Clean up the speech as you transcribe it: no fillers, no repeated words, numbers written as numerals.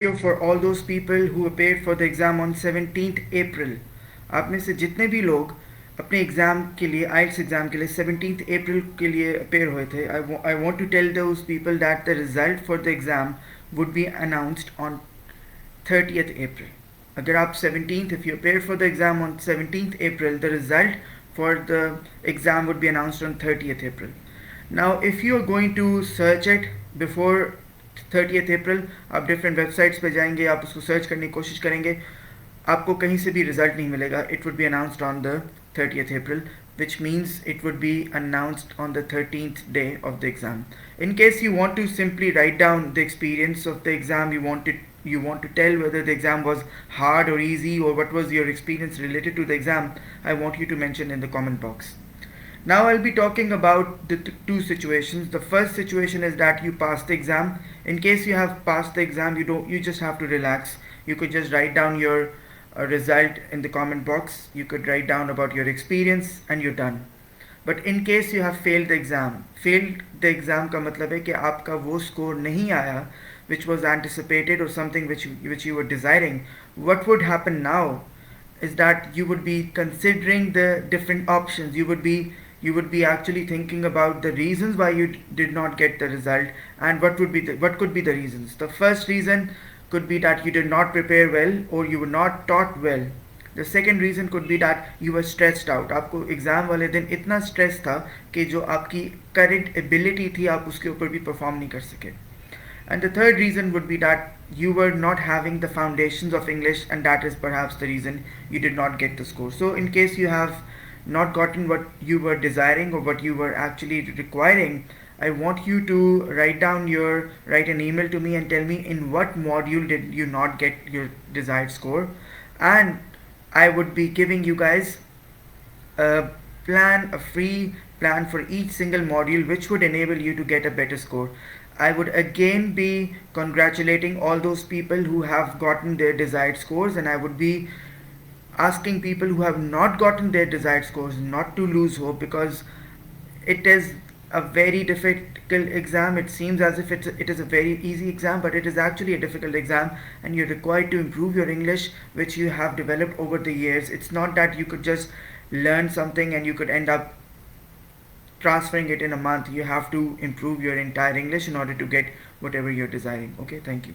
video for all those people who appeared for the exam on 17th April. आप में से जितने भी लोग अपने एग्ज़ाम के लिए आइल्स एग्ज़ाम के लिए 17th अप्रैल के लिए अपेयर हुए थे I want to tell those people that the result for the exam would be announced on 30th April. अगर आप 17th, if you appear for the exam on 17th April, the result for the exam would be announced on 30th April. Now, if you are going to search it before 30th April, आप different websites पे जाएंगे, आप उसको search करने की कोशिश करेंगे, आपको कहीं से भी result नहीं मिलेगा. It would be announced on the 30th April, which means it would be announced on the 13th day of the exam. In case you want to simply write down the experience of the exam, you want to tell whether the exam was hard or easy, or what was your experience related to the exam, I want you to mention in the comment box. Now I'll be talking about the two situations. The first situation is that you pass the exam. In case you have passed the exam, you just have to relax. You could just write down your result in the comment box. You could write down about your experience and you're done. But in case you have failed the exam का मतलब है कि आपका वो score नहीं आया which was anticipated or something which you were desiring. What would happen now is that you would be considering the different options. You would be actually thinking about the reasons why you did not get the result, and what could be the reasons. The first reason could be that you did not prepare well or you were not taught well. The second reason could be that you were stressed out. आपको exam वाले दिन इतना stress था कि जो आपकी current ability थी आप उसके ऊपर भी परफॉर्म नहीं कर सके. And the third reason would be that you were not having the foundations of English, and that is perhaps the reason you did not get the score. So in case you have not gotten what you were desiring or what you were actually requiring, I want you to write an email to me and tell me in what module did you not get your desired score, and I would be giving you guys a free plan for each single module which would enable you to get a better score. I would again be congratulating all those people who have gotten their desired scores, and I would be asking people who have not gotten their desired scores not to lose hope, because it is a very difficult exam. It seems as if it is a very easy exam, but it is actually a difficult exam, and you're required to improve your English which you have developed over the years. It's not that you could just learn something and you could end up transferring it in a month. You have to improve your entire English in order to get whatever you're desiring. Okay, thank you.